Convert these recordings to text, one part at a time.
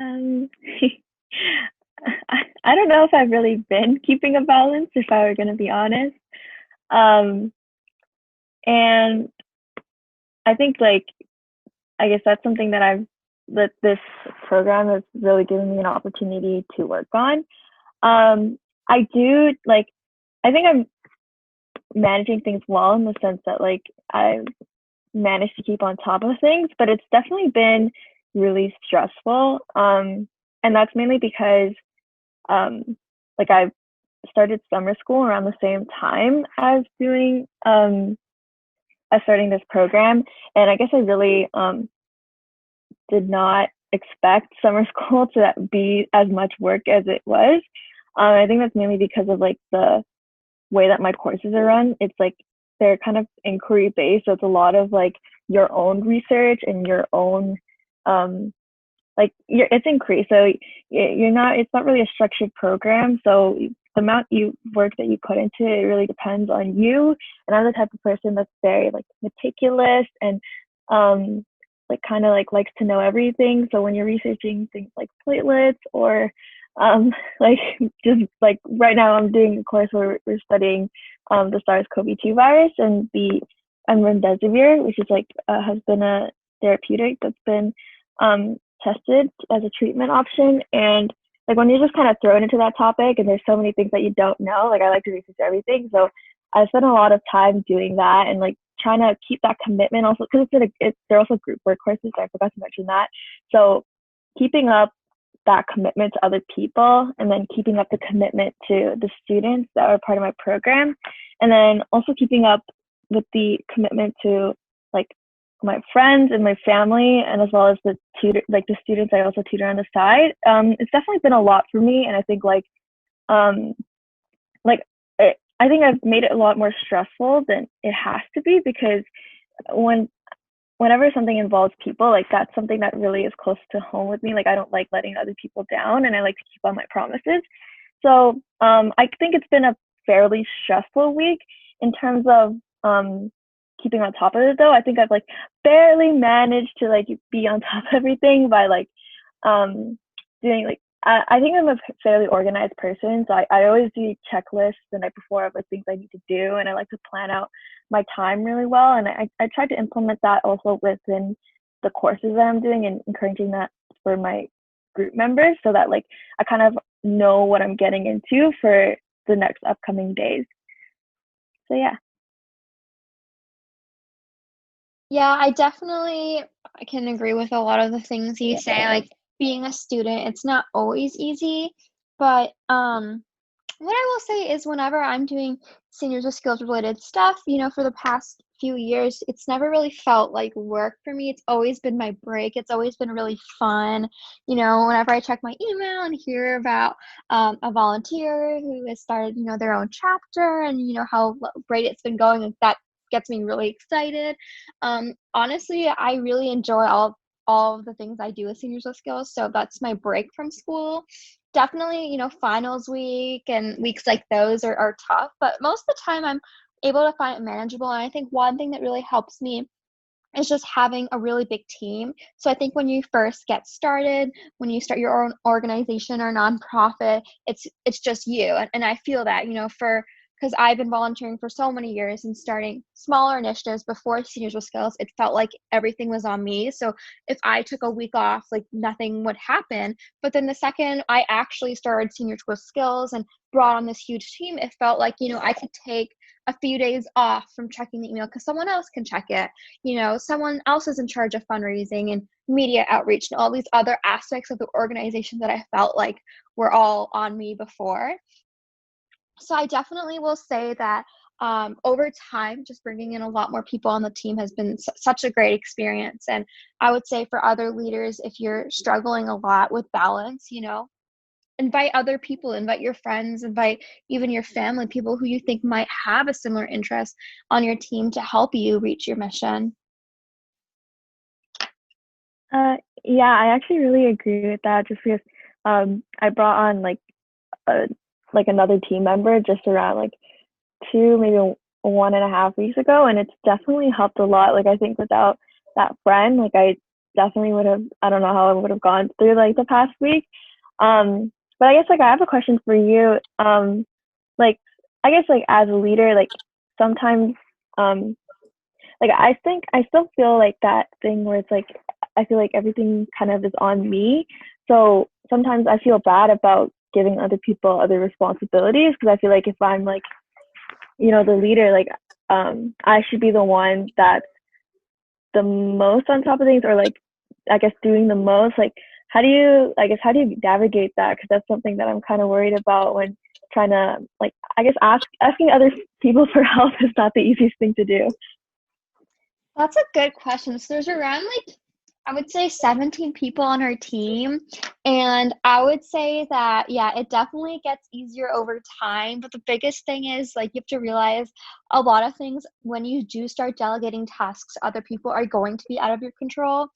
Um, I don't know if I've really been keeping a balance, if I were going to be honest. Um, and I think, like, I guess that's something that this program has really given me an opportunity to work on. I do, like, I think I'm managing things well in the sense that, like, I've managed to keep on top of things, but it's definitely been really stressful. And that's mainly because, um, like, I've started summer school around the same time as starting this program, and I guess I really did not expect summer school to be as much work as it was. I think that's mainly because of, like, the way that my courses are run. It's like they're kind of inquiry based, so it's a lot of, like, your own research and your own it's inquiry. So you're not. It's not really a structured program. So the amount you work that you put into it really depends on you. And I'm the type of person that's very, like, meticulous and like, kind of, like, likes to know everything. So when you're researching things like platelets or like, just like right now I'm doing a course where we're studying the SARS-CoV-2 virus and the remdesivir, which is, like, has been a therapeutic that's been tested as a treatment option. And, like, when you're just kind of thrown into that topic and there's so many things that you don't know, like, I like to research everything. So I spent a lot of time doing that and, like, trying to keep that commitment also because they're also group work courses. So I forgot to mention that. So keeping up that commitment to other people and then keeping up the commitment to the students that are part of my program, and then also keeping up with the commitment to, like, my friends and my family, and as well as the students I also tutor on the side. It's definitely been a lot for me, and I think, um, like I think I've made it a lot more stressful than it has to be because when whenever something involves people, like, that's something that really is close to home with me. Like, I don't like letting other people down, and I like to keep on my promises. So I think it's been a fairly stressful week in terms of keeping on top of it. Though I think I've, like, barely managed to, like, be on top of everything by, like, doing, like, I think I'm a fairly organized person, so I always do checklists the night before of, like, things I need to do, and I like to plan out my time really well. And I tried to implement that also within the courses that I'm doing and encouraging that for my group members so that, like, I kind of know what I'm getting into for the next upcoming days. So yeah. Yeah, I can agree with a lot of the things you say. Like being a student, it's not always easy, but what I will say is whenever I'm doing seniors with skills related stuff, for the past few years, it's never really felt like work for me. It's always been my break. It's always been really fun. Whenever I check my email and hear about a volunteer who has started, their own chapter and, how great it's been going, like, that gets me really excited. Honestly, I really enjoy all of the things I do with seniors with skills. So that's my break from school. Definitely, finals week and weeks like those are tough, but most of the time I'm able to find it manageable. And I think one thing that really helps me is just having a really big team. So I think when you first get started, when you start your own organization or nonprofit, it's just you. And I feel that, for because I've been volunteering for so many years and starting smaller initiatives before Seniors with Skills, it felt like everything was on me. So if I took a week off, like, nothing would happen. But then the second I actually started Seniors with Skills and brought on this huge team, it felt like, I could take a few days off from checking the email because someone else can check it. Someone else is in charge of fundraising and media outreach and all these other aspects of the organization that I felt like were all on me before. So I definitely will say that over time, just bringing in a lot more people on the team has been such a great experience. And I would say for other leaders, if you're struggling a lot with balance, invite other people, invite your friends, invite even your family, people who you think might have a similar interest on your team to help you reach your mission. Yeah, I actually really agree with that. Just because I brought on, a another team member just around, like, 1.5 weeks ago, and it's definitely helped a lot. Like, I think without that friend, like, I definitely would have, I don't know how I would have gone through like the past week. But I guess like I have a question for you. Like I guess like as a leader, like sometimes um like I think I still feel like that thing where it's like I feel like everything kind of is on me. So sometimes I feel bad about giving other people other responsibilities because I feel like if I'm like, the leader, like I should be the one that's the most on top of things or like I guess doing the most. Like how do you navigate that? Because that's something that I'm kind of worried about when trying to like I guess asking other people for help is not the easiest thing to do. That's a good question. So there's around like I would say 17 people on our team. And I would say that, yeah, it definitely gets easier over time. But the biggest thing is like you have to realize a lot of things when you do start delegating tasks to other people are going to be out of your control.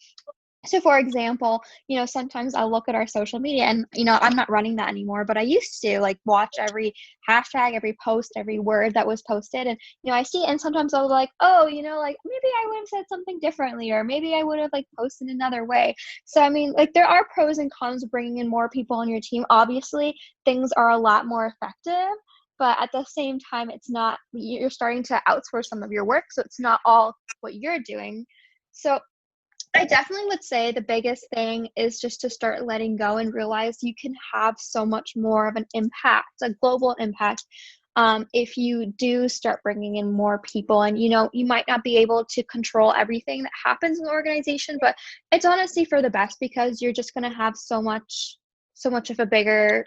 So for example, sometimes I'll look at our social media and, I'm not running that anymore, but I used to like watch every hashtag, every post, every word that was posted. And, I see it and sometimes I'll be like, oh, like maybe I would have said something differently, or maybe I would have like posted another way. So, I mean, like there are pros and cons of bringing in more people on your team. Obviously, things are a lot more effective. But at the same time, it's not, you're starting to outsource some of your work. So it's not all what you're doing. So I definitely would say the biggest thing is just to start letting go and realize you can have so much more of an impact, a global impact, if you do start bringing in more people. And, you might not be able to control everything that happens in the organization, but it's honestly for the best because you're just going to have so much of a bigger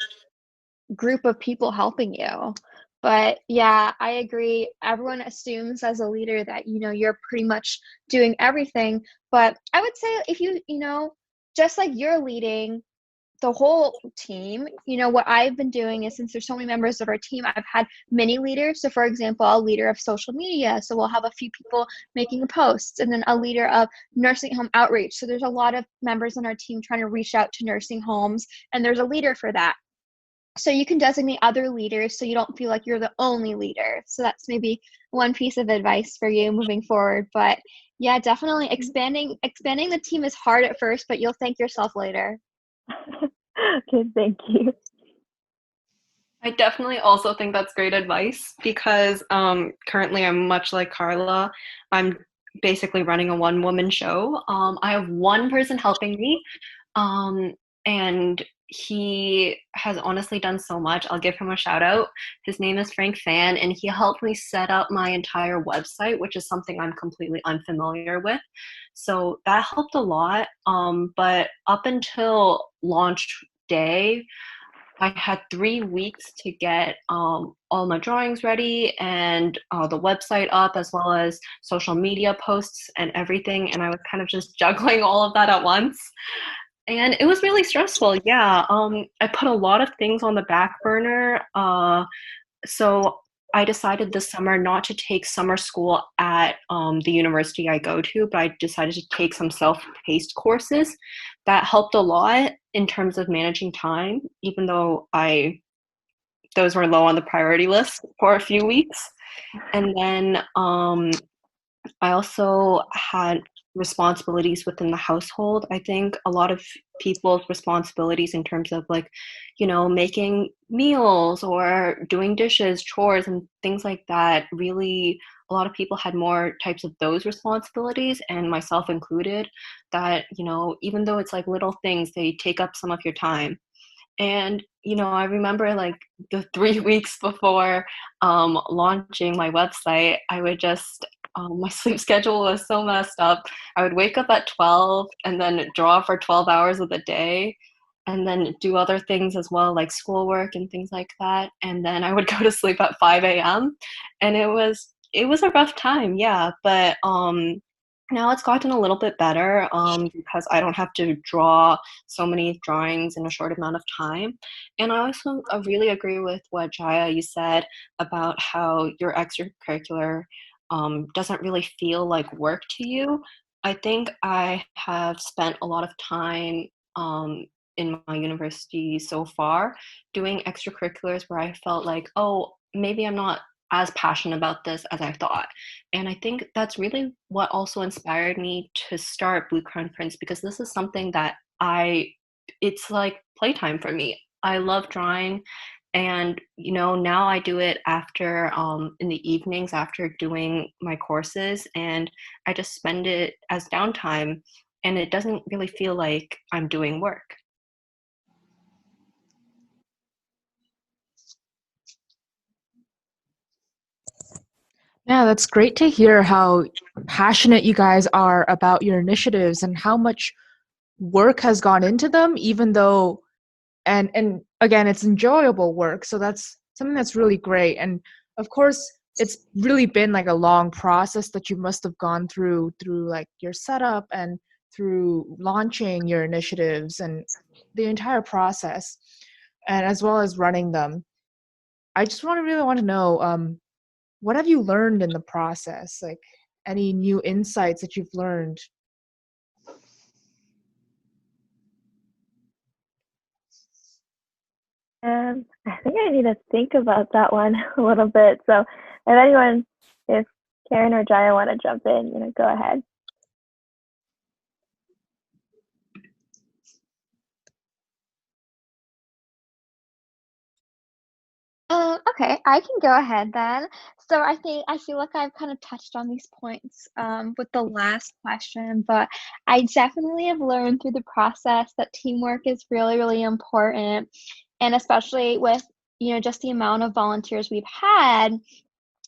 group of people helping you. But yeah, I agree. Everyone assumes as a leader that, you're pretty much doing everything. But I would say if just like you're leading the whole team, what I've been doing is since there's so many members of our team, I've had many leaders. So for example, a leader of social media. So we'll have a few people making posts, and then a leader of nursing home outreach. So there's a lot of members on our team trying to reach out to nursing homes, and there's a leader for that. So you can designate other leaders so you don't feel like you're the only leader. So that's maybe one piece of advice for you moving forward. But yeah, definitely expanding the team is hard at first, but you'll thank yourself later. Okay, thank you. I definitely also think that's great advice because currently I'm much like Carla. I'm basically running a one-woman show. I have one person helping me, um, and he has honestly done so much. I'll give him a shout out. His name is Frank Fan, and he helped me set up my entire website, which is something I'm completely unfamiliar with. So that helped a lot. But up until launch day, I had 3 weeks to get all my drawings ready and the website up, as well as social media posts and everything. And I was kind of just juggling all of that at once. And it was really stressful. Yeah. I put a lot of things on the back burner. So I decided this summer not to take summer school at the university I go to, but I decided to take some self-paced courses. That helped a lot in terms of managing time, even though those were low on the priority list for a few weeks. And then I also had responsibilities within the household. I think a lot of people's responsibilities in terms of like, making meals or doing dishes, chores, and things like that, really, a lot of people had more types of those responsibilities, and myself included, that, even though it's like little things, they take up some of your time. And, I remember like the 3 weeks before launching my website, I would just, my sleep schedule was so messed up. I would wake up at 12 and then draw for 12 hours of the day and then do other things as well, like schoolwork and things like that. And then I would go to sleep at 5 a.m. And it was a rough time, yeah. But now it's gotten a little bit better because I don't have to draw so many drawings in a short amount of time. And I also really agree with what Jaya you said about how your extracurricular doesn't really feel like work to you. I think I have spent a lot of time in my university so far doing extracurriculars where I felt like, oh, maybe as passionate about this as I thought. And I think that's really what also inspired me to start Blue Crown Prints, because this is something that it's like playtime for me. I love drawing, and now I do it after in the evenings after doing my courses, and I just spend it as downtime, and it doesn't really feel like I'm doing work. Yeah, that's great to hear how passionate you guys are about your initiatives and how much work has gone into them, even though, and again, it's enjoyable work. So that's something that's really great. And of course, it's really been like a long process that you must have gone through like your setup and through launching your initiatives and the entire process, and as well as running them. I just really want to know, what have you learned in the process? Like any new insights that you've learned? I think I need to think about that one a little bit. So if Karen or Jaya want to jump in, go ahead. Okay, I can go ahead then. So I feel like I've kind of touched on these points with the last question, but I definitely have learned through the process that teamwork is really, really important, and especially with just the amount of volunteers we've had.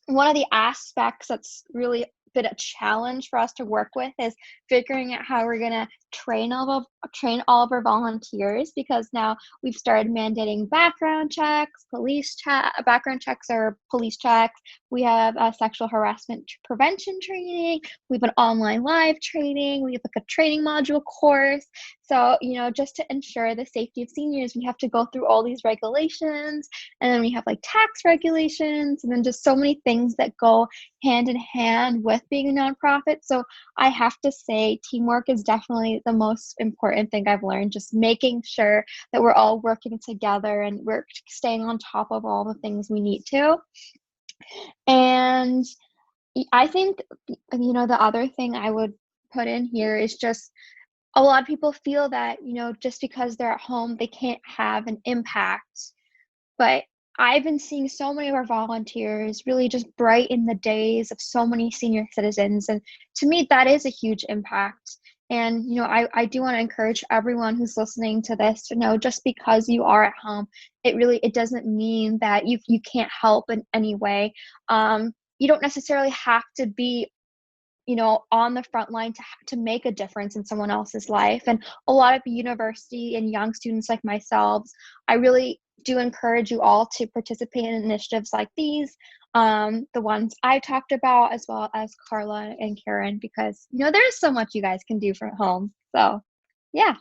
One of the aspects that's really been a challenge for us to work with is figuring out how we're going to train all of our volunteers, because now we've started mandating background checks, background checks or police checks. We have sexual harassment prevention training. We have an online live training. We have like a training module course. So, just to ensure the safety of seniors, we have to go through all these regulations, and then we have like tax regulations, and then just so many things that go hand in hand with being a nonprofit. So I have to say teamwork is definitely the most important thing I've learned, just making sure that we're all working together and we're staying on top of all the things we need to. And I think, the other thing I would put in here is just a lot of people feel that, just because they're at home, they can't have an impact. But I've been seeing so many of our volunteers really just brighten the days of so many senior citizens. And to me, that is a huge impact. And, I do want to encourage everyone who's listening to this to know, just because you are at home, it doesn't mean that you can't help in any way. You don't necessarily have to be on the front line to make a difference in someone else's life. And a lot of university and young students like myself, I really do encourage you all to participate in initiatives like these, the ones I talked about, as well as Carla and Karen, because there's so much you guys can do from home. So yeah.